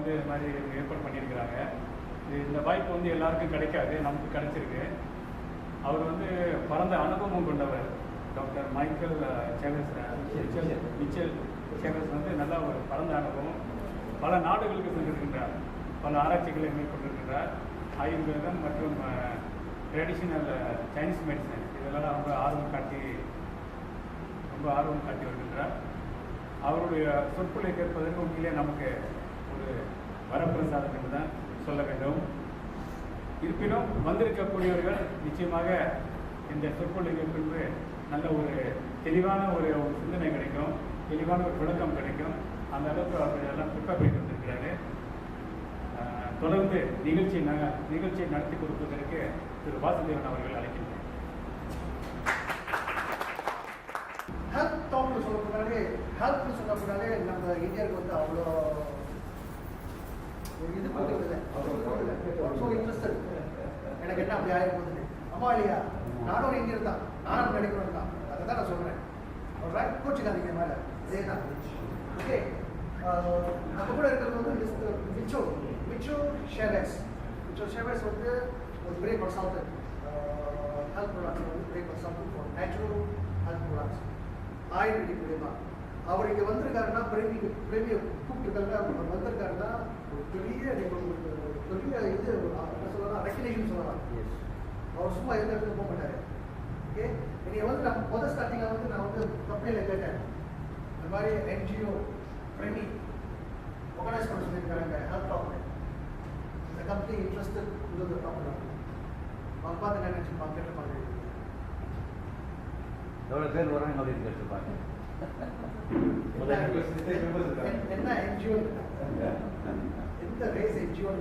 வந்து இது மாதிரி ஏற்பாடு பண்ணியிருக்கிறாங்க. இந்த வாய்ப்பு வந்து எல்லாருக்கும் கிடைக்காது, நமக்கு கிடைச்சிருக்கு. அவர் வந்து பரந்த அனுபவம் கொண்டவர். டாக்டர் மைக்கேல் சேவஸ் மிச்சல் சேவஸ் வந்து நல்ல ஒரு பரந்த அனுபவம். பல நாடுகளுக்கு சென்றிருக்கின்றார், பல ஆராய்ச்சிகளை மேற்கொண்டிருக்கின்றார். ஆயுர்வேதம் மற்றும் ட்ரெடிஷ்னல் சைனீஸ் மெடிசன் இதெல்லாம் ரொம்ப ஆர்வம் காட்டி வருகின்றார். அவருடைய சொற்களை கேட்பதற்கு உண்மையிலே நமக்கு ஒரு வரப்பிரசாதம் என்று தான் சொல்ல வேண்டும். இருப்பினும் வந்திருக்கக்கூடியவர்கள் நிச்சயமாக இந்த சொற்பொழிவை பின்பு நல்ல ஒரு தெளிவான ஒரு சிந்தனை கிடைக்கும், தெளிவான ஒரு விளக்கம் கிடைக்கும். அந்த அளவுக்கு அவர்கள் எல்லாம் ப்ரிப்பேர் பண்ணிட்டு வந்திருக்கிறாரு. தொடர்ந்து நிகழ்ச்சியை நடத்தி கொடுப்பதற்கு திரு வாசுதேவன் அவர்கள் அழைக்கின்றனர். ஹெல்த் டாக்னு சொல்லக்கூடாது, ஹெல்த்னு சொல்லக்கூடாது. நம்ம இந்தியாவுக்கு வந்து அவ்வளோ ஒரு இது கொடுக்குறது ஸோ இன்ட்ரெஸ்டட். எனக்கு என்ன அப்படி ஆகி போகுது அம்மா இல்லையா, நானும் ஒரு இந்தியர் தான், நானும் நினைக்கிறோம் தான், அதை தான் நான் சொல்கிறேன். ரைட், கோச்சுக்காதீங்க மேலே, அதே தான். ஓகே, நம்ம கூட இருக்கிறது வந்து மிச்சோ ஷேவஸ் வந்து ஒரு பெரிய கன்சல்டன்ட், ஹெல்த் ப்ராடக்ட்ஸ் வந்து பெரிய consultant for natural health products ayurvedic மூலியமா. அவர் இங்கே வந்திருக்காருன்னா பிரேமியை கூப்பிட்டுருக்காங்க. அவர் வந்திருக்காருன்னா ஒரு பெரிய இது என்ன சொல்லலாம், ரெக்கக்னேஷன் சொல்லலாம். அவர் சும்மா எந்த இடத்துக்கு போக மாட்டார். ஓகே, நீங்கள் வந்து நம்ம முதல் ஸ்டார்டிங்கில் வந்து நான் வந்து கம்பெனியில் கேட்டேன், இந்த மாதிரி என்ஜிஓ PEREMI ஆர்கனைஸ் பண்ண சொல்லியிருக்காங்க ஹெல்த் டாக்டர். இந்த கம்பெனி இன்ட்ரெஸ்டட் உள்ள டாக்டர் அவங்க பார்த்து என்ன நினச்சி கேட்டுப்பாங்க, எவ்வளோ பேர் வராங்க அப்படின்னு கேட்டுருப்பாங்க. என்ன என்ஜிஓ, எந்த ரேஸ் என்ஜிஓ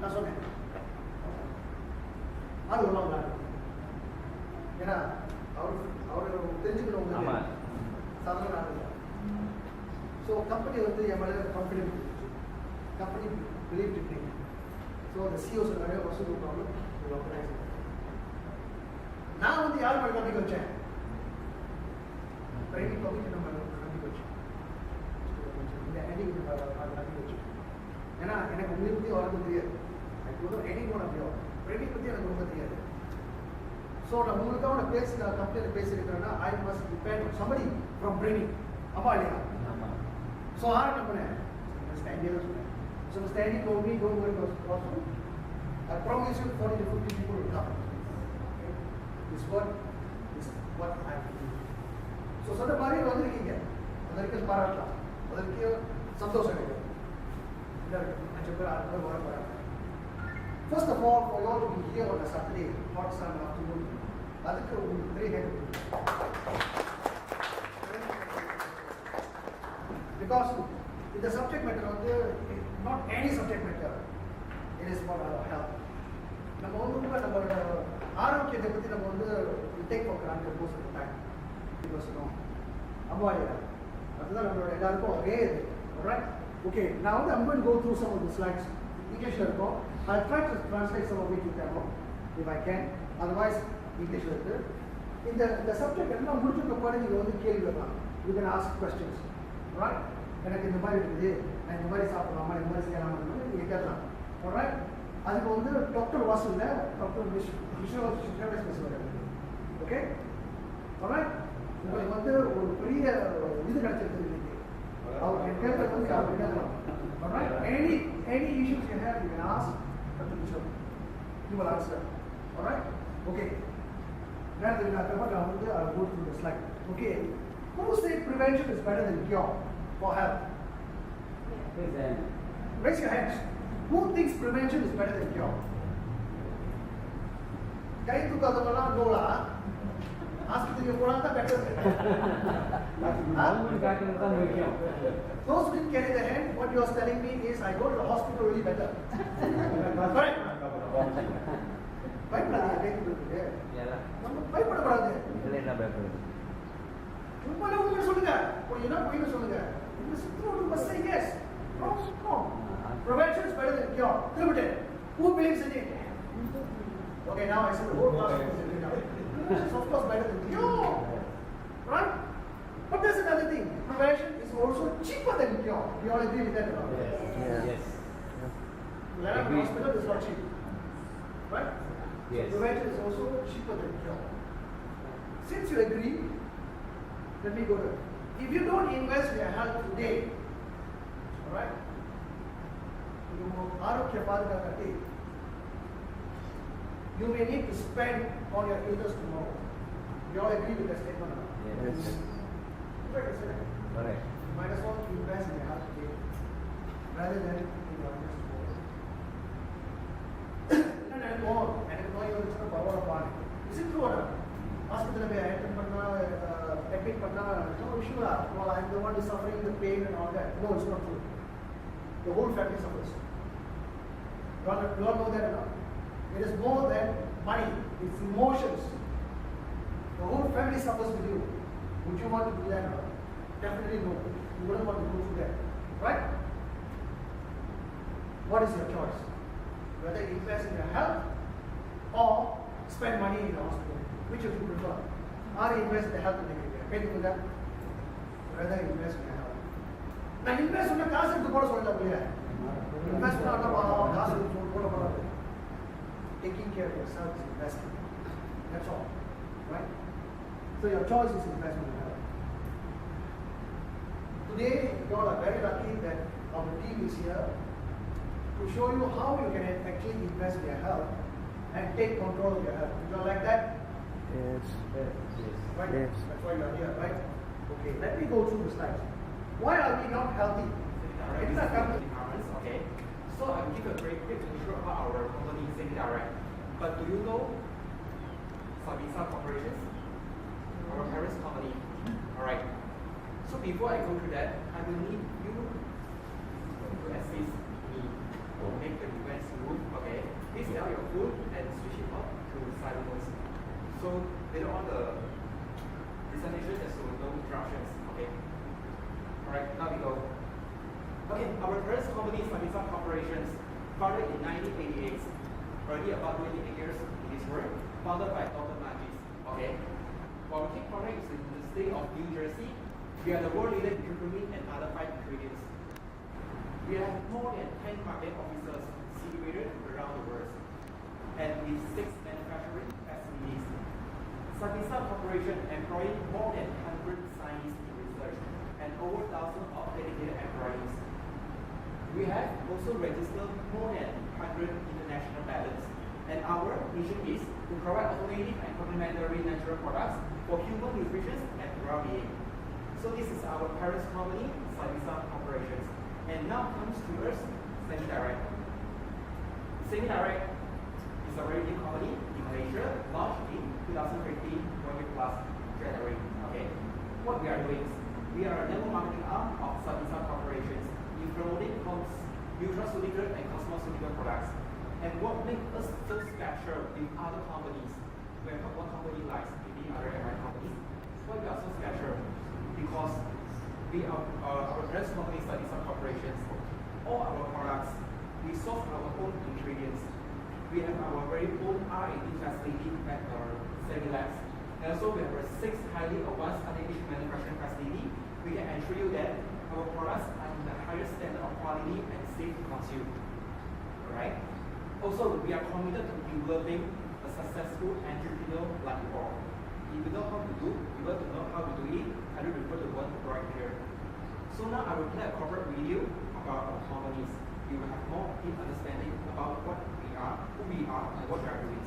நான் சொன்னேன். அது ஒன்றும் ஏன்னா அவர் தெரிஞ்சுக்கணும் சாதாரண நாடு. ஸோ கம்பெனி வந்து என் மேலே கம்பெனி பிலீவ் டெக்னிக். ஸோ அந்த சிஓஸ் நிறைய வசூல் ப்ராப்ளம். நான் வந்து யார் மேலே நம்பிக்கை வச்சேன், பிரைவேட் கம்பெனி நம்ம நம்பிக்கை வச்சேன், இந்த ஹெண்டிங் நம்பிக்கை வச்சேன். ஏன்னா எனக்கு உங்களை பற்றி வரது தெரியாது, எனக்கு ஹெண்டிங் போன அப்படியோ பிரைவேட் பற்றி எனக்கு ரொம்ப தெரியாது. ஸோ நான் உங்களுக்காக நான் கம்பெனியில் பேசியிருக்கிறேன்னா I must depend somebody from training. அம்மா இல்லையா? ஸோ ஆறு நம்பினேன் ஸ்டாண்டியாக சொன்னேன். So standing told me don't worry about possible. I promise you 40 to 50 people will come. This what I have to do. So சொன்ன மாதிரி வந்திருக்கீங்க, அதற்கு பாராட்டலாம், அதற்கு சந்தோஷம் கிடைக்கும். அஞ்சு பேர் 6 பேர் வர போகிறாங்க. First of all, for you all to be here on a Saturday, hot summer afternoon, அதுக்கு உங்களுக்கு பெரிய ஹெல்ப். Because இந்த சப்ஜெக்ட் மேட்டர் வந்து not any subject matter, it is for our health. நம்ம வந்து நம்மளோட ஆரோக்கியத்தை பற்றி நம்ம வந்து take for granted most of the time. Because அம்மா அதுதான் நம்மளோட எல்லாருக்கும் ஒரே இது. Alright? Okay, now I'm going to go through some of the slides. English இருக்கும். I'll try to translate some of it to Tamil if I can. Otherwise, English இருக்கு. இந்த subject எல்லாம் முடிச்சுக்க போது நீங்கள் வந்து கேள்வி வரலாம். You can ask questions. Alright? எனக்கு இந்த மாதிரி இருக்குது, நான் இந்த மாதிரி சாப்பிடலாமா, இந்த மாதிரி செய்யலாமா நீங்கள் கேட்கலாம். Alright? அதுக்கு வந்து டாக்டர் வாசல்ல டாக்டர் ஷேவஸ் பேசுவார். ஓகே? Alright? உங்களுக்கு வந்து ஒரு பெரிய இது கிடைச்சிருக்கு இன்னைக்கு. அவர் கேட்கறது வந்து அவர் கேட்கலாம். Alright? Any issues you have, you can ask Dr. Bishop. He will answer. Alright? Okay. Now I'll go through the slide. Okay. Who said prevention is better than cure for health? Raise your hands. Who thinks prevention is better than cure? Kay tukadamala nola. Hospital போனா தான் better. Those who didn't carry the hand, what you are telling me is I go to the hospital really better. Correct? பயப்படாதீங்க, கேட்குறது நம்ம பயப்படக்கூடாது. உண்மையில சொல்லுங்க, பொய்னு சொல்லுங்க. இந்த சுத்தம் must say yes. No. Prevention is better than cure. திரும்பிட்டேன். Who believes in it? Okay, now I said the whole class believes in it. Prevention is of course better than cure. Right? But there's another thing. Prevention is also cheaper than cure. We all agree with that, or not? Yes. To land in Agree. hospital is not cheap, right? Yes. So prevention is also cheaper than cure. Since you agree, let me go to it. If you don't invest in your health today, all right, you may need to spend on your illness tomorrow. You all agree with that statement, or not? Yes. Right, isn't it? Correct. You might as well invest in your health today rather than in your illness tomorrow. And I go on, and I know you will talk about what. Is it true or not? Hospital may admit no issue. Well, I'm the one who's suffering the pain and all that. No, it's not true. The whole family suffers. You all know that or not? It is more than money. It's emotions. The whole family suffers with you. Would you want to do that or not? Definitely no. You wouldn't want to go through that. Right? What is your choice? Whether you invest in your health or spend money in the hospital. Which of you prefer? Or invest in the health and the care? Can you do that? Rather invest in your health. Now invest in the car and the board invest in the car. Taking care of yourself is investment. That's all. Right? So your choice is investment in health. Today, you all are very lucky that our team is here to show you how you can actually invest in your health and take control of your health. Would you all like that? Yes. Right? Yes. That's why you are here, right? Okay, let me go through the slides. Why are we not healthy? It's not healthy. Okay, so I will give a very quick intro about our company, Sami-Direct. But do you know Sami-Sabinsa Corporations? Our parents' company. Alright. So before I go through that, I will need you to assist me to make the event smooth. Okay. Please tell your food and switch it off to silent mode. So later on the presentation there's no interruptions. Okay. Alright, now we go. Okay, our parent company, Sami-Sabinsa Corporations, founded in 1988, already about 28 years in this world, founded by Dr. Najis. Okay, our key product is in the state of New Jersey. We are the world leader in curcumin and other 5 ingredients. We have more than 10 market officers situated around the world, and with 6 manufacturing facilities. Sami-Sabinsa Corporation employs more than 100 scientists in research and over 1,000 of dedicated employees. We have also registered more than 100 international patents, and our mission is to provide alternative and complementary natural products for human nutrition and well-being. So this is our parent company, Sami-Sabinsa Corporations. And now comes to us, Sami-Direct. Sami-Direct is a very new company in Malaysia, launched in 2015, 1 plus January. Okay, what we are doing is we are a network marketing arm of Sami-Sabinsa Corporations, in promoting nutraceutical and cosmeceutical products. And what makes us so special with other companies, we have one company like maybe other American companies, why we are so special? Because we are our parent company, Sami-Sabinsa Corporations. All our products, we source our own ingredients. We have our very own R&D facility at our Sami-Labs. And also we have a 6 highly advanced cutting-edge manufacturing facility. We can assure you that our products are in the highest standard of quality and safe to consume. Alright? Also, we are committed to developing a successful entrepreneur like you all. If you know how to do, you want to know how to do it, I will refer to one right here. So now I will play a corporate video about our companies. You will have more deep understanding about what we are, who we are, and what we are doing.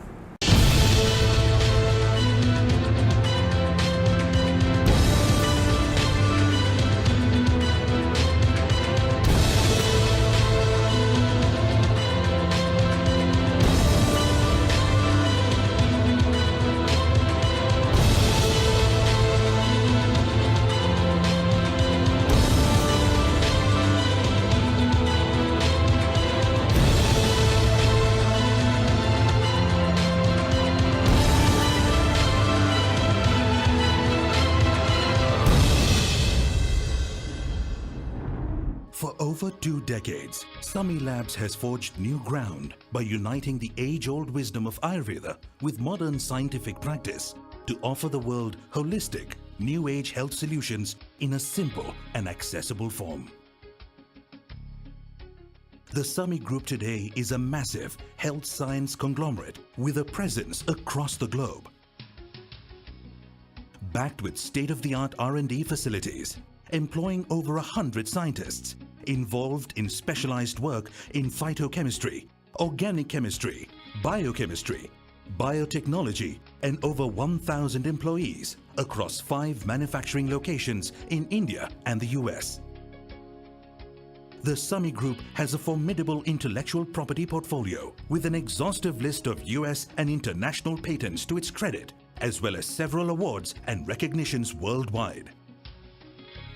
For over 2 decades, Sami-Labs has forged new ground by uniting the age-old wisdom of Ayurveda with modern scientific practice to offer the world holistic, new age health solutions in a simple and accessible form. The Sami Group today is a massive health science conglomerate with a presence across the globe. Backed with state-of-the-art R&D facilities, employing over 100 scientists, involved in specialized work in phytochemistry, organic chemistry, biochemistry, biotechnology, and over 1,000 employees across 5 manufacturing locations in India and the US. The Sami Group has a formidable intellectual property portfolio with an exhaustive list of US and international patents to its credit, as well as several awards and recognitions worldwide.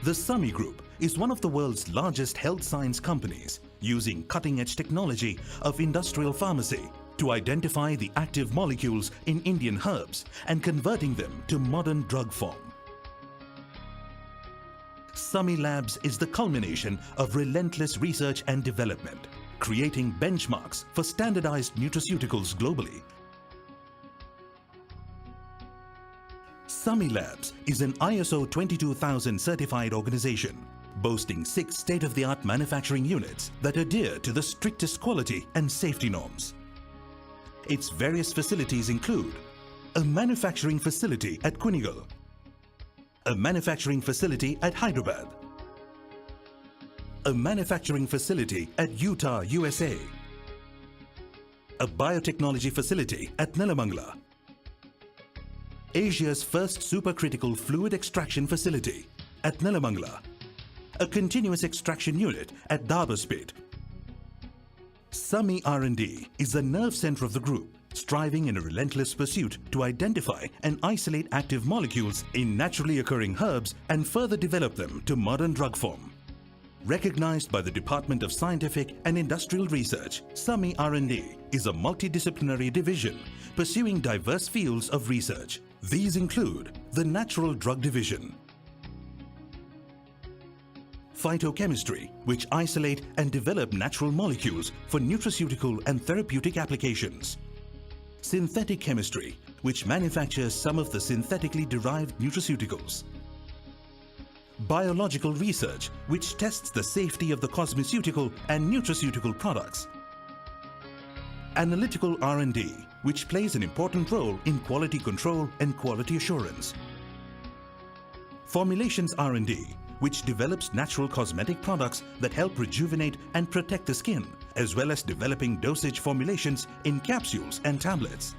The Sami Group is one of the world's largest health science companies, using cutting-edge technology of industrial pharmacy to identify the active molecules in Indian herbs and converting them to modern drug form. Sami Labs is the culmination of relentless research and development, creating benchmarks for standardized nutraceuticals globally. Sami Labs is an ISO 22000 certified organization, boasting 6 state-of-the-art manufacturing units that adhere to the strictest quality and safety norms. Its various facilities include a manufacturing facility at Kunigal, a manufacturing facility at Hyderabad, a manufacturing facility at Utah, USA, a biotechnology facility at Nelamangala, Asia's first supercritical fluid extraction facility at Nelamangala, a continuous extraction unit at Dabaspet. Sami R&D is the nerve center of the group, striving in a relentless pursuit to identify and isolate active molecules in naturally occurring herbs and further develop them to modern drug form. Recognized by the Department of Scientific and Industrial Research, Sami R&D is a multidisciplinary division pursuing diverse fields of research. These include the Natural Drug Division, phytochemistry, which isolate and develop natural molecules for nutraceutical and therapeutic applications, synthetic chemistry, which manufactures some of the synthetically derived nutraceuticals, biological research, which tests the safety of the cosmeceutical and nutraceutical products, analytical R&D, which plays an important role in quality control and quality assurance, formulations R&D, which develops natural cosmetic products that help rejuvenate and protect the skin, as well as developing dosage formulations in capsules and tablets.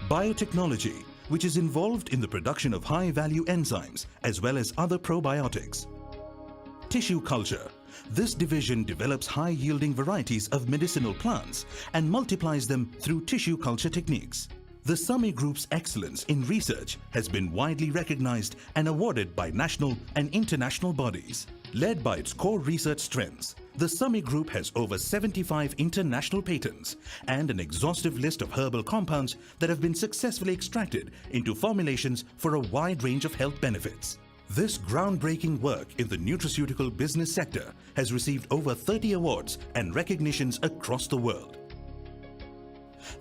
Biotechnology, which is involved in the production of high-value enzymes as well as other probiotics. Tissue culture. This division develops high-yielding varieties of medicinal plants and multiplies them through tissue culture techniques. The Sami Group's excellence in research has been widely recognized and awarded by national and international bodies. Led by its core research strengths, the Sami Group has over 75 international patents and an exhaustive list of herbal compounds that have been successfully extracted into formulations for a wide range of health benefits. This groundbreaking work in the nutraceutical business sector has received over 30 awards and recognitions across the world.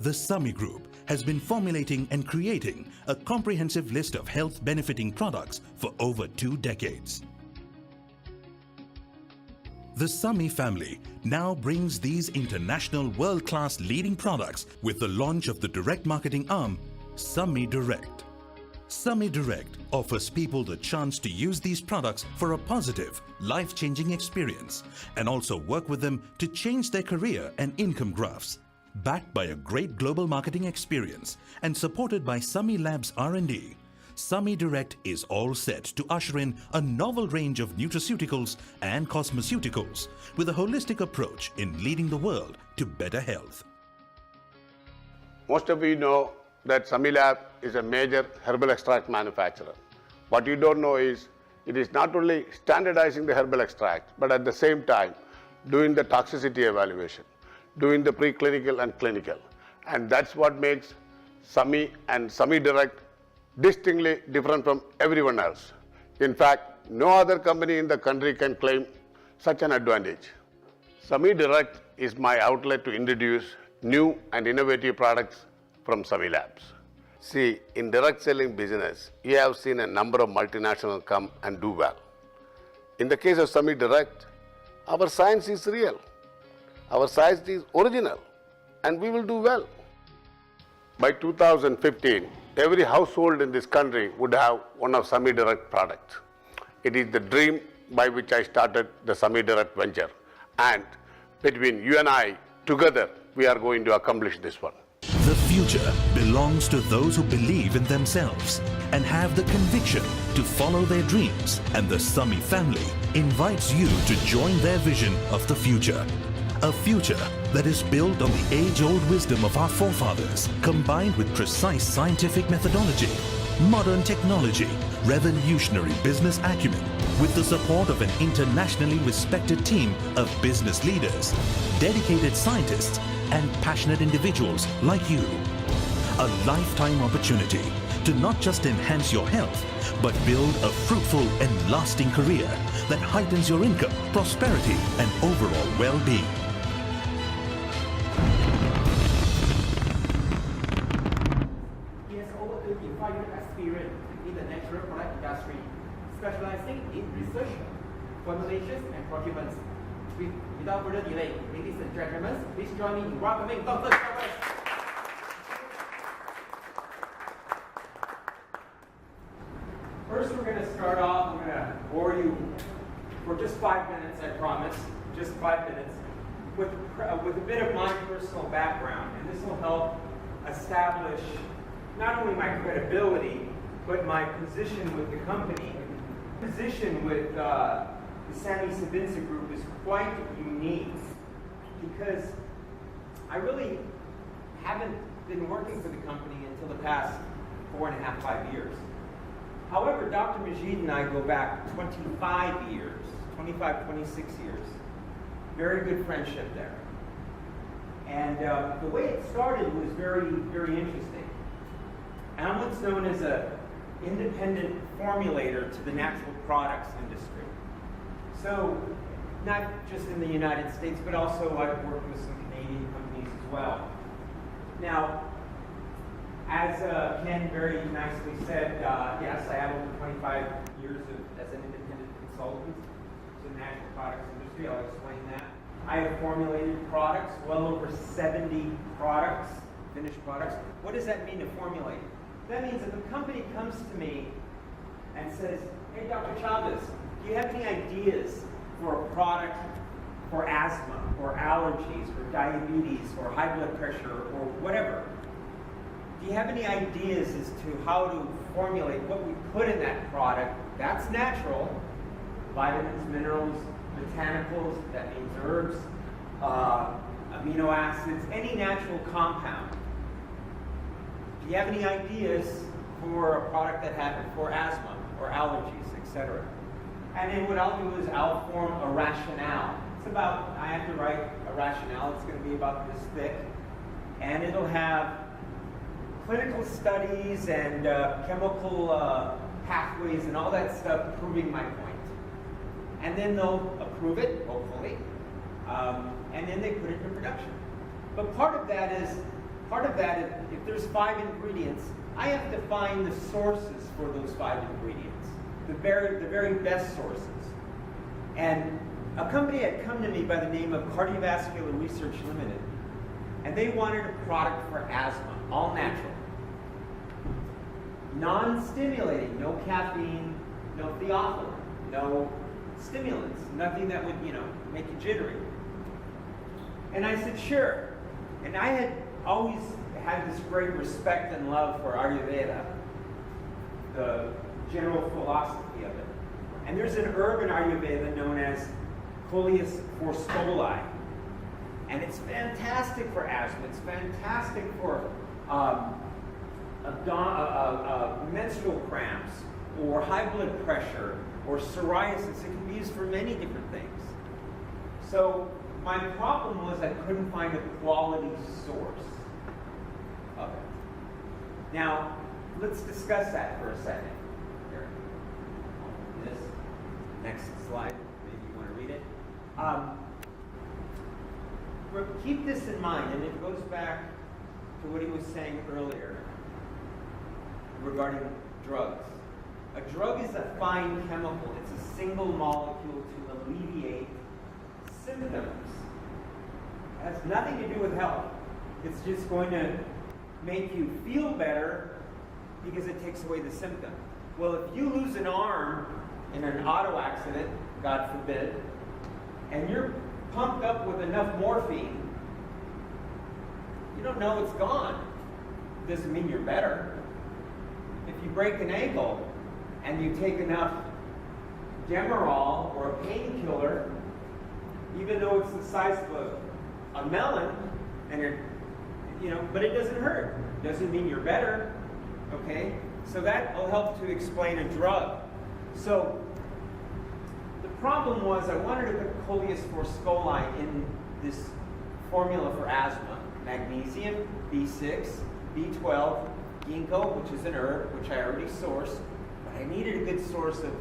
The Sami Group has been formulating and creating a comprehensive list of health benefiting products for over 2 decades. The Sami family now brings these international world-class leading products with the launch of the direct marketing arm, Sami Direct. Sami Direct offers people the chance to use these products for a positive, life-changing experience and also work with them to change their career and income graphs. Backed by a great global marketing experience and supported by Sami Labs R&D, Sami Direct is all set to usher in a novel range of nutraceuticals and cosmeceuticals with a holistic approach in leading the world to better health. Most of you know that Sami Lab is a major herbal extract manufacturer. What you don't know is it is not only standardizing the herbal extract, but at the same time doing the toxicity evaluation, doing the preclinical and clinical. And that's what makes Sami and Sami Direct distinctly different from everyone else. In fact, no other company in the country can claim such an advantage. Sami Direct is my outlet to introduce new and innovative products from Sami Labs. See, in direct selling business, you have seen a number of multinationals come and do well. In the case of semi-direct, our science is real, our science is original, and we will do well. By 2015, every household in this country would have one of semi-direct products. It is the dream by which I started the semi-direct venture. And between you and I, together, we are going to accomplish this one. The future belongs to those who believe in themselves and have the conviction to follow their dreams. And the Sami family invites you to join their vision of the future. A future that is built on the age-old wisdom of our forefathers, combined with precise scientific methodology, modern technology, revolutionary business acumen, with the support of an internationally respected team of business leaders, dedicated scientists, and passionate individuals like you. A lifetime opportunity to not just enhance your health, but build a fruitful and lasting career that heightens your income, prosperity, and overall well-being. He has over 35 years experience in the natural product industry, specializing in research, formulations, and procurement. Without further delay, ladies and gentlemen, please join me in welcoming Dr. Chavez. First, we're going to start off. I'm going to bore you for just 5 minutes, I promise, just 5 minutes, with a bit of my personal background. And this will help establish not only my credibility, but my position with the company. Position with the Sami-Sabinsa group is quite unique because I really haven't been working for the company until the past 4.5, 5 years. However, Dr. Majid and I go back 25 years, 25, 26 years. Very good friendship there. And the way it started was very, very interesting. I'm what's known as an independent formulator to the natural products industry. So, not just in the United States, but also I've worked with some Canadian companies as well. Now, as Ken very nicely said, yes, I have over 25 years as an independent consultant to the natural products industry. I'll explain that. I have formulated products, well over 70 products, finished products. What does that mean to formulate? That means if a company comes to me and says, hey, Dr. Chavez, do you have any ideas for a product for asthma, or allergies, or diabetes, or high blood pressure, or whatever? Do you have any ideas as to how to formulate what we put in that product that's natural? Vitamins, minerals, botanicals, that means herbs, amino acids, any natural compound. Do you have any ideas for a product that had for asthma or allergies, etc.? And then what I'll do is I'll form a rationale. It's about, I have to write a rationale. It's going to be about this thick. And it'll have clinical studies and chemical pathways and all that stuff proving my point. And then they'll approve it, hopefully. And then they put it into production. But part of that is, if there's 5 ingredients, I have to find the sources for those 5 ingredients. The very best sources. And a company had come to me by the name of Cardiovascular Research Limited, and they wanted a product for asthma, all natural. Non-stimulating, no caffeine, no theophylline, no stimulants, nothing that would, make you jittery. And I said, sure. And I had always had this great respect and love for Ayurveda, the general philosophy of it. And there's an herb in Ayurveda known as Coleus forstoli. And it's fantastic for asthma. It's fantastic for menstrual cramps, or high blood pressure, or psoriasis. It can be used for many different things. So my problem was I couldn't find a quality source of it. Now, let's discuss that for a second. This next slide, maybe you want to read it. Keep this in mind, and it goes back to what he was saying earlier. regarding drugs. A drug is a fine chemical. It's a single molecule to alleviate symptoms. It has nothing to do with health. It's just going to make you feel better because it takes away the symptom. Well, if you lose an arm in an auto accident, God forbid, and you're pumped up with enough morphine, you don't know it's gone. Doesn't mean you're better. If you break an ankle and you take enough Demerol or a painkiller, even though it's the size of a melon, and but it doesn't hurt. Doesn't mean you're better. Okay? So that will help to explain a drug. So the problem was I wanted to put coleus forskolli in this formula for asthma. Magnesium, B6, B12, ginkgo, which is an herb, which I already sourced, but I needed a good source of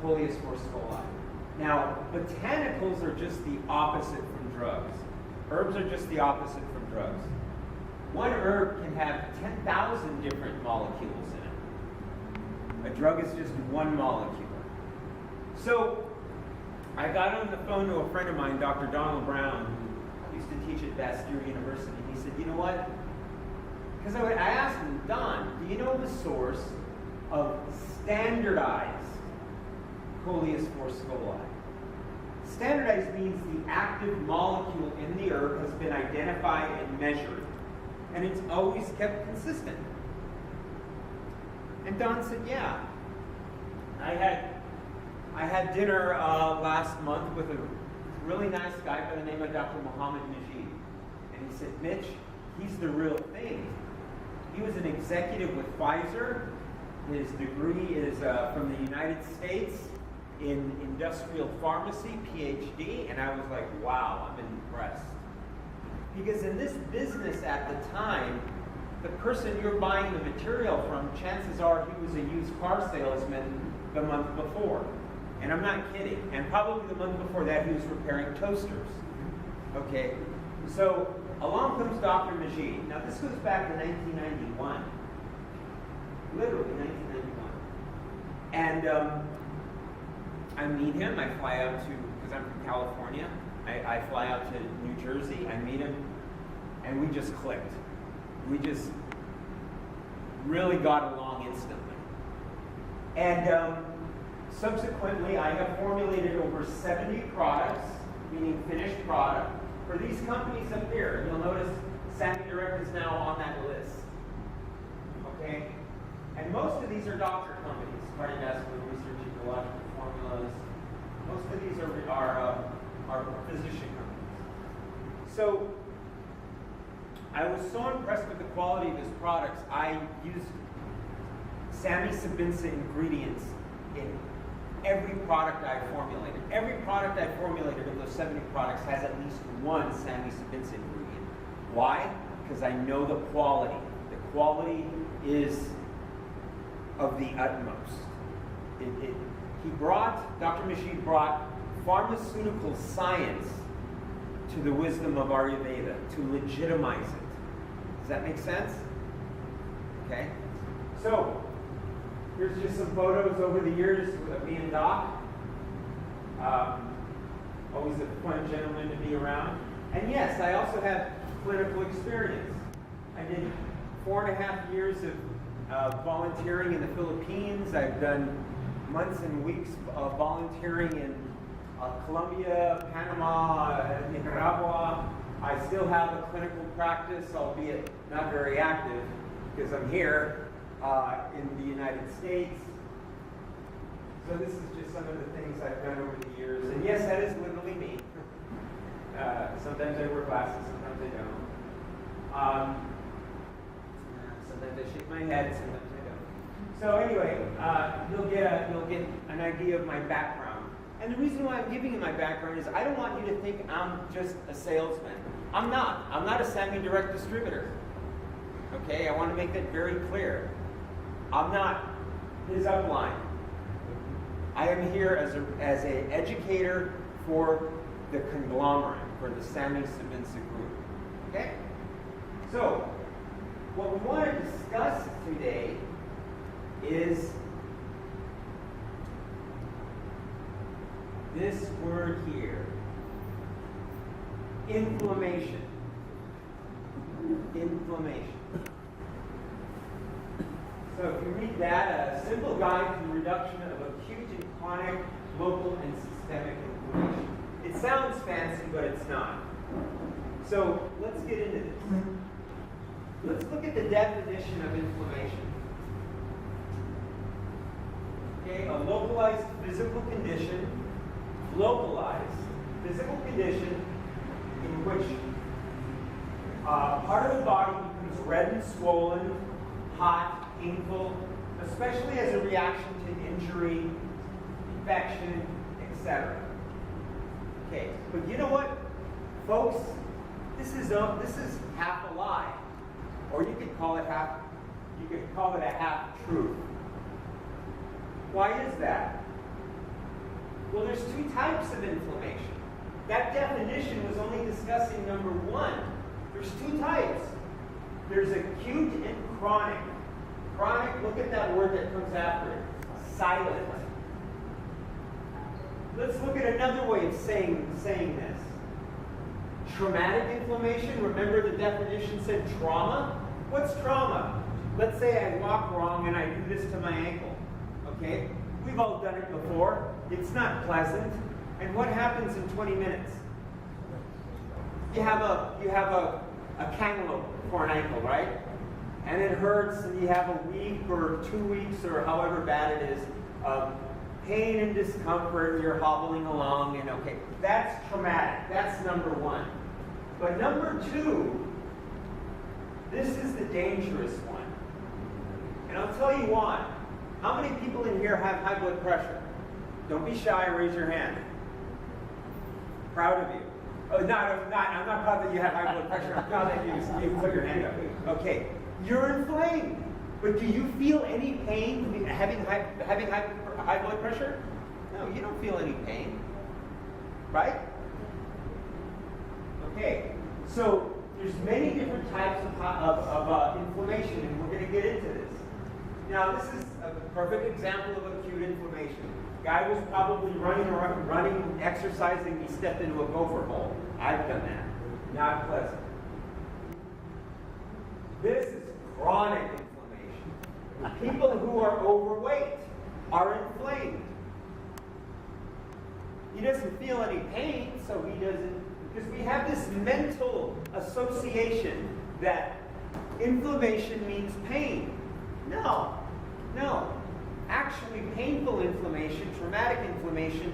coleus forskolli. Now, botanicals are just the opposite from drugs. Herbs are just the opposite from drugs. One herb can have 10,000 different molecules in it. A drug is just one molecule. So, I got on the phone to a friend of mine, Dr. Donald Brown, who used to teach at Bastyr University. He said, you know what? Because I asked him, Don, do you know the source of standardized coleus forskolli? Standardized means the active molecule in the herb has been identified and measured, and it's always kept consistent. And Don said, yeah. I had dinner last month with a really nice guy by the name of Dr. Mohammed Najib. And he said, Mitch, he's the real thing. He was an executive with Pfizer. His degree is from the United States in industrial pharmacy, PhD. And I was like, wow, I'm impressed. Because in this business at the time, the person you're buying the material from, chances are he was a used car salesman the month before. And I'm not kidding. And probably the month before that, he was repairing toasters. Okay? So, along comes Dr. Najib. Now, this goes back to 1991. Literally, 1991. And I meet him. I fly out to, because I'm from California, I fly out to New Jersey. I meet him. And we just clicked. We just really got along instantly. And subsequently, I have formulated over 70 products, meaning finished product, for these companies up here. You'll notice Sami-Direct is now on that list. Okay? And most of these are doctor companies, cardiovascular research, ecological formulas. Most of these are physician companies. So, I was so impressed with the quality of his products, I used Sami-Sabinsa ingredients in every product I formulated. Every product I formulated of those 70 products has at least one Sami-Sabinsa ingredient. Why? Because I know the quality. The quality is of the utmost. Dr. Najib brought pharmaceutical science to the wisdom of Ayurveda, to legitimize it. Does that make sense? Okay. So, here's just some photos over the years of me and Doc. Always a fun gentleman to be around. And yes, I also have clinical experience. I did 4.5 years of volunteering in the Philippines. I've done months and weeks of volunteering in Colombia, Panama, Nicaragua. I still have a clinical practice, albeit not very active, because I'm here in the United States. So this is just some of the things I've done over the years. And yes, that is literally me. Sometimes I wear glasses, sometimes I don't. Sometimes I shake my head, sometimes I don't. So anyway, you'll get an idea of my background. And the reason why I'm giving you my background is I don't want you to think I'm just a salesman. I'm not. I'm not a Sami-Direct distributor. Okay, I want to make that very clear. I'm not his upline. I am here as an educator for the conglomerate, for the Sami-Sabinsa group. Okay? So, what we want to discuss today is this word here, inflammation. Inflammation. So if you read that, a simple guide to the reduction of acute and chronic local and systemic inflammation. It sounds fancy, but it's not. So let's get into this. Let's look at the definition of inflammation. Okay, a localized physical condition, in which part of the body becomes red and swollen, hot, painful, especially as a reaction to injury, infection, etc. Okay, but you know what, folks? This is half a lie, or you could call it a half truth. Why is that? Well, there's two types of inflammation. That definition was only discussing number one. There's two types. There's acute and chronic. Chronic, look at that word that comes after it. Silent. Let's look at another way of saying this. Traumatic inflammation, remember the definition said trauma? What's trauma? Let's say I walk wrong and I do this to my ankle. Okay? We've all done it before. It's not pleasant. And what happens in 20 minutes? You have a cantaloupe for an ankle, right? And it hurts, and you have a week or 2 weeks or however bad it is of pain and discomfort. You're hobbling along, and okay, that's traumatic. That's number one. But number two, this is the dangerous one. And I'll tell you why. How many people in here have high blood pressure? Don't be shy, raise your hand. Proud of you. Oh, I'm not proud that you have high blood pressure. I'm proud that you put your hand up. Okay, you're inflamed. But do you feel any pain from having high blood pressure? No, you don't feel any pain. Right? Okay, so there's many different types of inflammation, and we're going to get into this. Now, this is a perfect example of acute inflammation. Guy was probably running, exercising, he stepped into a gopher hole. I've done that. Not pleasant. This is chronic inflammation. People who are overweight are inflamed. He doesn't feel any pain, so he doesn't, because we have this mental association that inflammation means pain. No. Actually, painful inflammation, traumatic inflammation,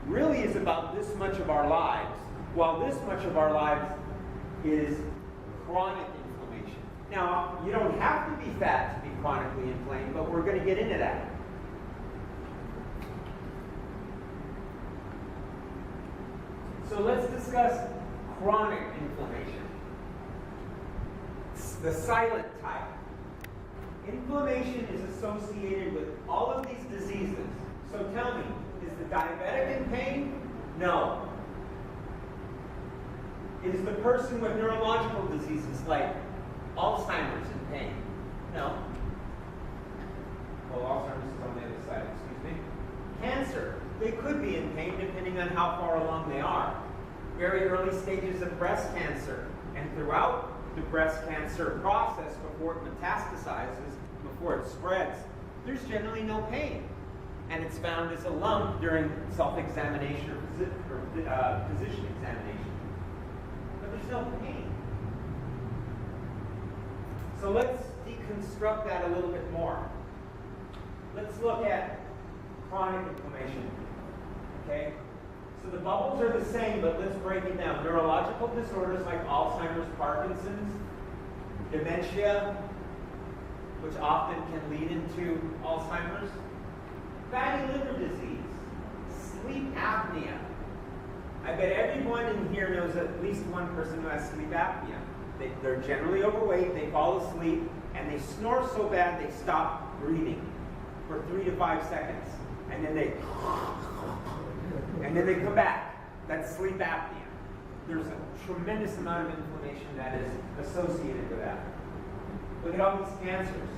really is about this much of our lives, while this much of our lives is chronic inflammation. Now, you don't have to be fat to be chronically inflamed, but we're going to get into that. So let's discuss chronic inflammation. It's the silent type. Inflammation is associated with all of these diseases. So tell me, is the diabetic in pain? No. Is the person with neurological diseases like Alzheimer's in pain? No. Well, Alzheimer's is on the other side, excuse me. Cancer. They could be in pain depending on how far along they are. Very early stages of breast cancer. And throughout the breast cancer process, before it metastasizes, before it spreads, there's generally no pain. And it's found as a lump during self-examination or physician examination. But there's no pain. So let's deconstruct that a little bit more. Let's look at chronic inflammation. Okay? So the bubbles are the same, but let's break it down. Neurological disorders like Alzheimer's, Parkinson's, dementia, which often can lead into Alzheimer's, fatty liver disease, sleep apnea. I bet everyone in here knows at least one person who has sleep apnea. They're generally overweight, they fall asleep, and they snore so bad they stop breathing for 3 to 5 seconds. And then they come back. That's sleep apnea. There's a tremendous amount of inflammation that is associated with that. Look at all these cancers.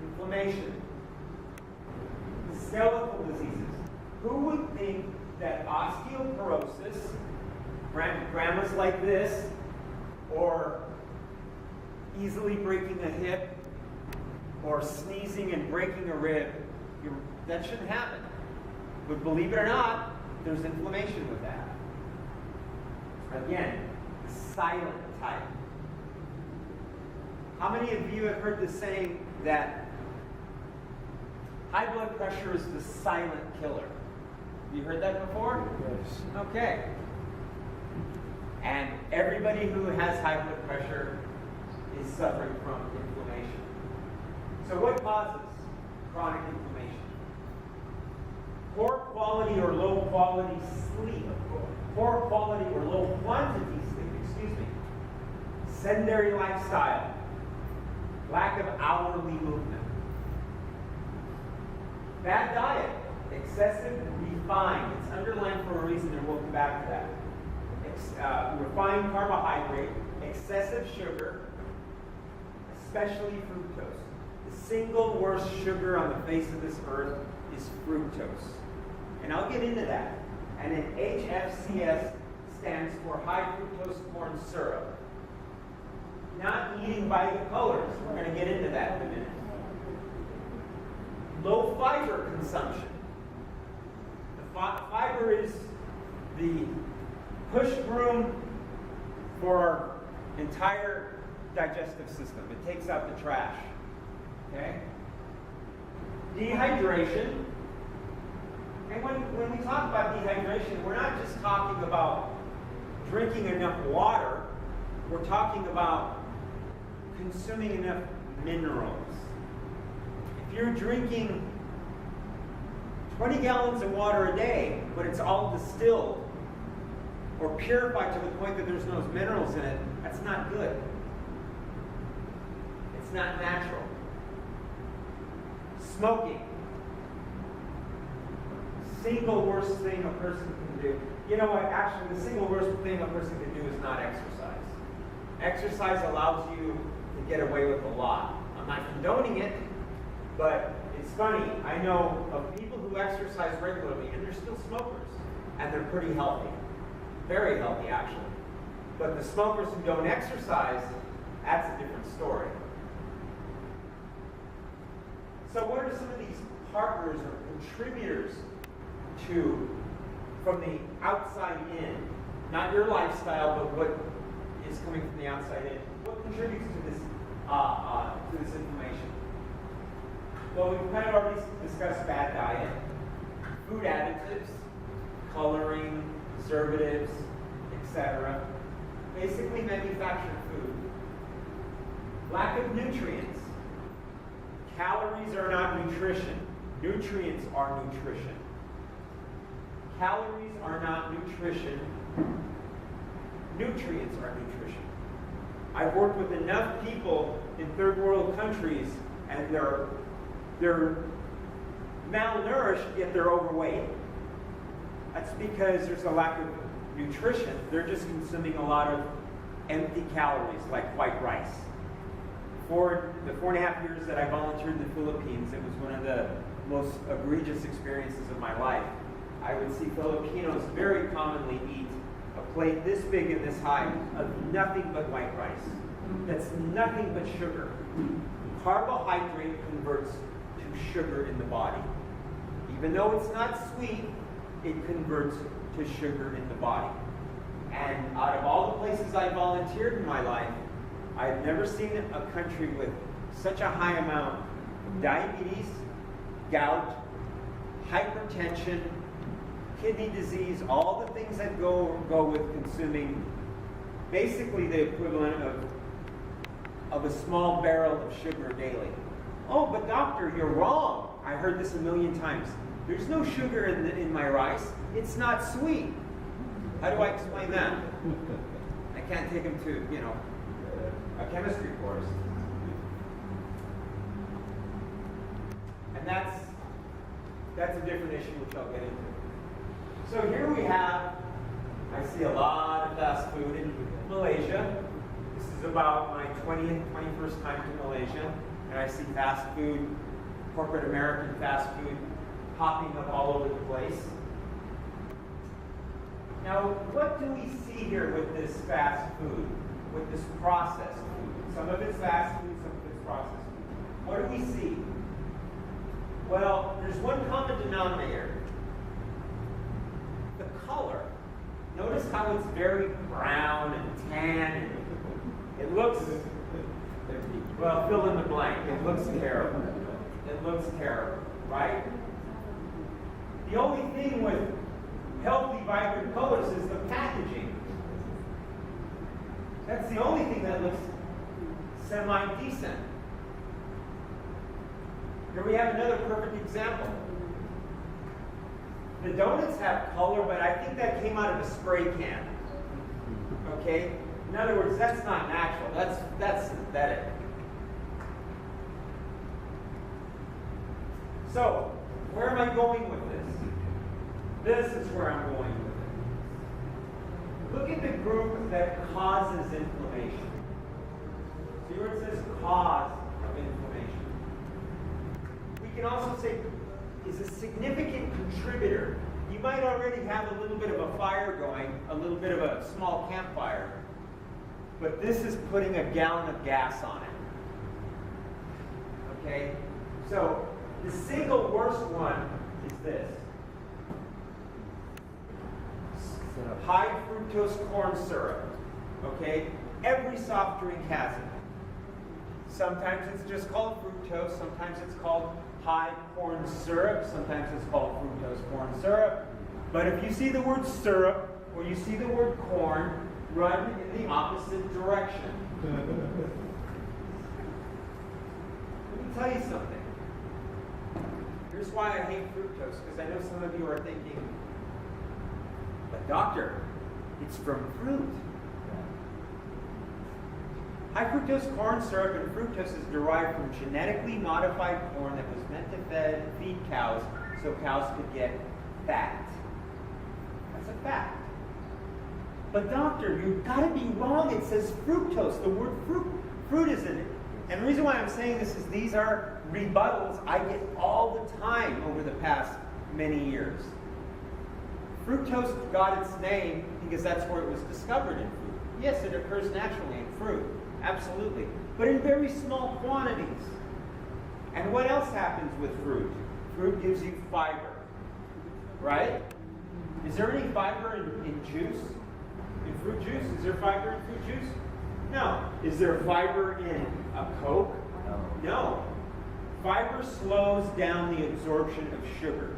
inflammation, skeletal diseases. Who would think that osteoporosis, grandma's like this, or easily breaking a hip, or sneezing and breaking a rib, that shouldn't happen. But believe it or not, there's inflammation with that. Again, the silent type. How many of you have heard the saying that high blood pressure is the silent killer? You heard that before? Yes. Okay. And everybody who has high blood pressure is suffering from inflammation. So what causes chronic inflammation? Poor quality or low quality sleep. Poor quality or low quantity sleep, sedentary lifestyle, lack of hourly movement, bad diet, excessive refined, it's underlined for a reason and we'll come back to that, refined carbohydrate, excessive sugar, especially fructose. The single worst sugar on the face of this earth is fructose. And I'll get into that. And then HFCS stands for high fructose corn syrup. Not eating by the colors. We're going to get into that in a minute. Low fiber consumption. The fiber is the push broom for our entire digestive system. It takes out the trash. Okay? Dehydration. And when we talk about dehydration, we're not just talking about drinking enough water. We're talking about consuming enough minerals. If you're drinking 20 gallons of water a day, but it's all distilled or purified to the point that there's no minerals in it, that's not good. It's not natural. Smoking. Single worst thing a person can do. You know what? Actually, the single worst thing a person can do is not exercise. Exercise allows you to get away with a lot. I'm not condoning it, but it's funny. I know of people who exercise regularly, and they're still smokers, and they're pretty healthy. Very healthy, actually. But the smokers who don't exercise, that's a different story. So what are some of these partners or contributors from the outside in? Not your lifestyle, but what is coming from the outside in. What contributes to this inflammation? Well, we've kind of already discussed bad diet, food additives, coloring, preservatives, etc. Basically manufactured food. Lack of nutrients. Calories are not nutrition. Nutrients are nutrition. Calories are not nutrition. Nutrients are nutrition. I've worked with enough people in third world countries, and they're malnourished, yet they're overweight. That's because there's a lack of nutrition. They're just consuming a lot of empty calories, like white rice. For the 4.5 years that I volunteered in the Philippines, it was one of the most egregious experiences of my life. I would see Filipinos very commonly eat a plate this big and this high of nothing but white rice. That's nothing but sugar. Carbohydrate converts to sugar in the body. Even though it's not sweet, it converts to sugar in the body. And out of all the places I volunteered in my life, I've never seen a country with such a high amount of diabetes, gout, hypertension, kidney disease, all the things that go with consuming basically the equivalent of a small barrel of sugar daily. Oh, but doctor, you're wrong. I heard this a million times. There's no sugar in my rice. It's not sweet. How do I explain that? I can't take them to, a chemistry course. And that's a different issue which I'll get into. So here we have, I see a lot of fast food in Malaysia. This is about my 20th, 21st time to Malaysia. and I see fast food, corporate American fast food, popping up all over the place. Now, what do we see here with this fast food, with this processed food? Some of it's fast food, some of it's processed food. What do we see? Well, there's one common denominator. The color. Notice how it's very brown and tan. It looks, well, fill in the blank. It looks terrible. It looks terrible, right? The only thing with healthy, vibrant colors is the packaging. That's the only thing that looks semi-decent. Here we have another perfect example. The donuts have color, but I think that came out of a spray can. Okay? In other words, that's not natural. That's synthetic. So, where am I going with this? This is where I'm going with it. Look at the group that causes inflammation. See where it says cause of inflammation. We can also say is a significant contributor. You might already have a little bit of a fire going, a little bit of a small campfire, but this is putting a gallon of gas on it. Okay? So, the single worst one is this. High fructose corn syrup. Okay? Every soft drink has it. Sometimes it's just called fructose, sometimes it's called high corn syrup, sometimes it's called fructose corn syrup. But if you see the word syrup or you see the word corn, run in the opposite direction. Let me tell you something. Here's why I hate fructose, because I know some of you are thinking, but doctor, it's from fruit. High fructose corn syrup and fructose is derived from genetically modified corn that was meant to feed cows so cows could get fat. That's a fact. But doctor, you've got to be wrong. It says fructose. The word fruit is in it. And the reason why I'm saying this is these are rebuttals I get all the time over the past many years. Fructose got its name because that's where it was discovered in fruit. Yes, it occurs naturally in fruit. Absolutely. But in very small quantities. And what else happens with fruit? Fruit gives you fiber. Right? Is there any fiber in juice? In fruit juice? Is there fiber in fruit juice? No. Is there fiber in a Coke? No. Fiber slows down the absorption of sugar.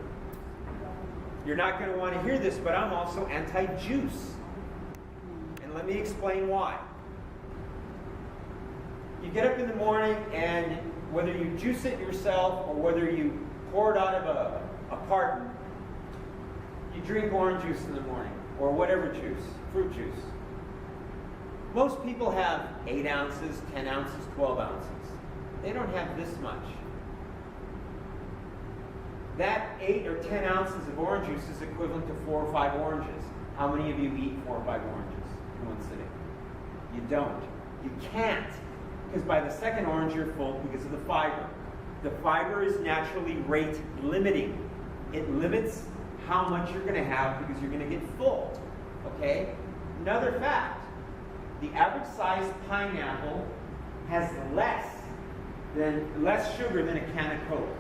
You're not going to want to hear this, but I'm also anti-juice. And let me explain why. You get up in the morning, and whether you juice it yourself or whether you pour it out of a carton, you drink orange juice in the morning, or whatever juice, fruit juice. Most people have 8 ounces, 10 ounces, 12 ounces. They don't have this much. That 8 or 10 ounces of orange juice is equivalent to 4 or 5 oranges. How many of you eat 4 or 5 oranges in one sitting? You don't. You can't. Because by the second orange, you're full because of the fiber. The fiber is naturally rate limiting. It limits how much you're going to have because you're going to get full. Okay? Another fact. The average sized pineapple has less sugar than a can of Coke.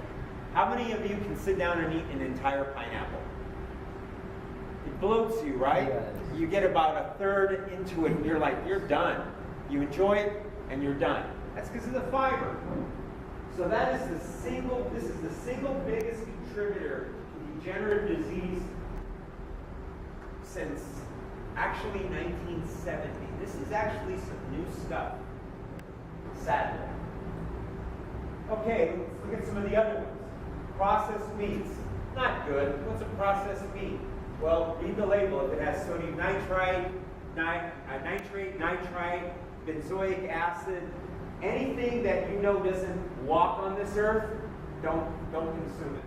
How many of you can sit down and eat an entire pineapple? It bloats you, right? Yes. You get about a third into it and you're like, you're done. You enjoy it and you're done. That's because of the fiber. So this is the single biggest contributor to degenerative disease since actually 1970. This is actually some new stuff, sadly. Okay, let's look at some of the other ones. Processed meats, not good. What's a processed meat? Well, read the label. If it has sodium nitrite, nitrate, nitrite, benzoic acid, anything that you know doesn't walk on this earth, don't consume it.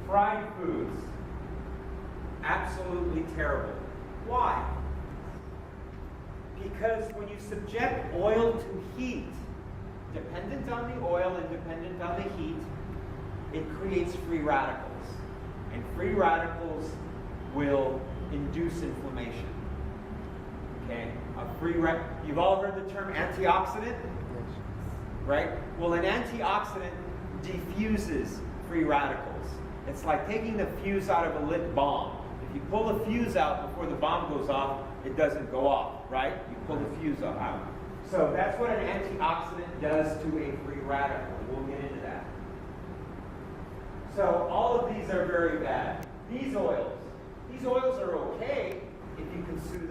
Fried foods, absolutely terrible. Why? Because when you subject oil to heat, dependent on the oil and dependent on the heat, it creates free radicals. And free radicals will induce inflammation. Okay? You've all heard the term antioxidant? Right? Well, an antioxidant diffuses free radicals. It's like taking the fuse out of a lit bomb. If you pull the fuse out before the bomb goes off, it doesn't go off, right? You pull the fuse out. So that's what an antioxidant does to a free radical. We'll get into that. So all of these are very bad. These oils are okay if you consume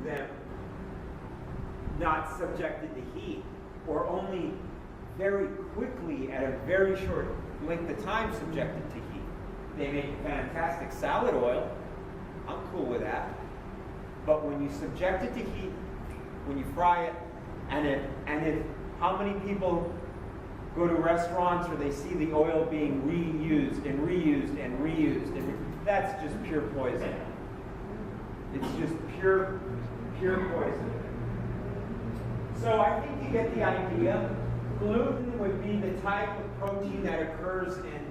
them not subjected to heat, or only very quickly at a very short length of time subjected to heat. They make fantastic salad oil. I'm cool with that. But when you subject it to heat, when you fry it, and how many people go to restaurants where they see the oil being reused and reused and reused, and that's just pure poison. It's just pure poison. So I think you get the idea. Gluten would be the type of protein that occurs in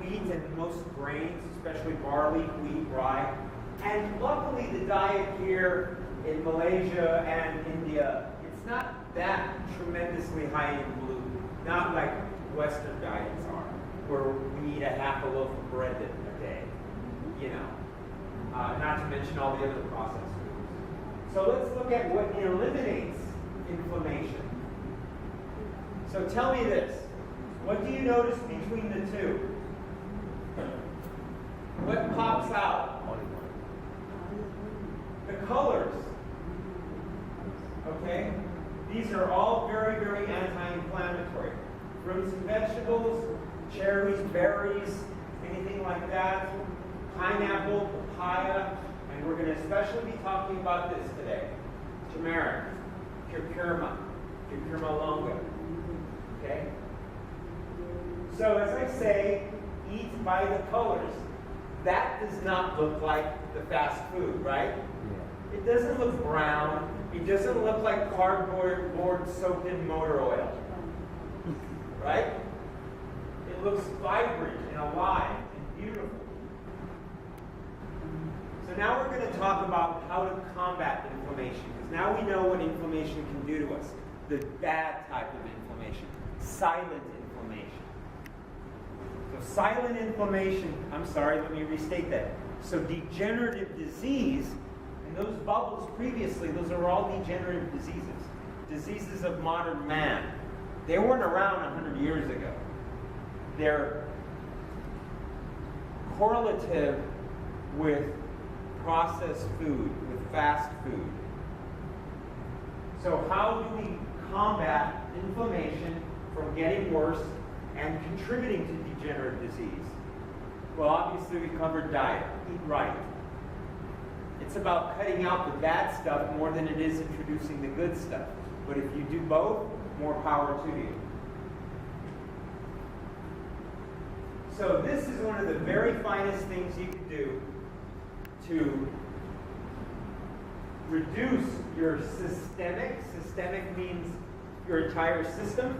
wheat and most grains, especially barley, wheat, rye. And luckily the diet here in Malaysia and India, it's not that tremendously high in gluten. Not like Western diets are, where we eat a half a loaf of bread a day, you know. Not to mention all the other processed foods. So let's look at what eliminates inflammation. So tell me this. What do you notice between the two? What pops out? The colors. Okay? These are all very, very anti-inflammatory. Fruits and vegetables, cherries, berries, anything like that. Pineapple, papaya, and we're going to especially be talking about this today. Turmeric, curcuma longa. Okay? So as I say, eat by the colors. That does not look like the fast food, right? It doesn't look brown. It doesn't look like cardboard soaked in motor oil. Right? It looks vibrant and alive and beautiful. So now we're going to talk about how to combat inflammation, because now we know what inflammation can do to us. The bad type of inflammation, silent inflammation. So silent inflammation, I'm sorry, let me restate that. So degenerative disease, and those bubbles previously, those are all degenerative diseases. Diseases of modern man. They weren't around 100 years ago. They're correlative with processed food, with fast food. So how do we combat inflammation from getting worse and contributing to degenerative disease? Well, obviously we covered diet, eat right. It's about cutting out the bad stuff more than it is introducing the good stuff. But if you do both, more power to you. So this is one of the very finest things you can do to reduce your systemic means your entire system,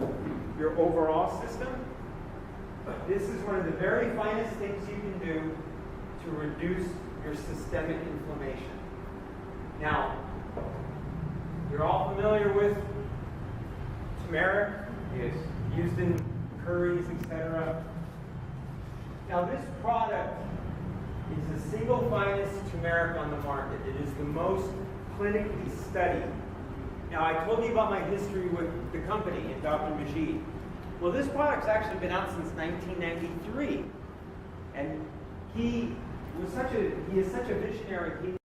your overall system. This is one of the very finest things you can do to reduce your systemic inflammation. Now, you're all familiar with turmeric. It's used in curries, etc. Now, this product is the single finest turmeric on the market. It is the most clinically studied. Now, I told you about my history with the company and Dr. Majid. Well, this product's actually been out since 1993. And he is such a visionary.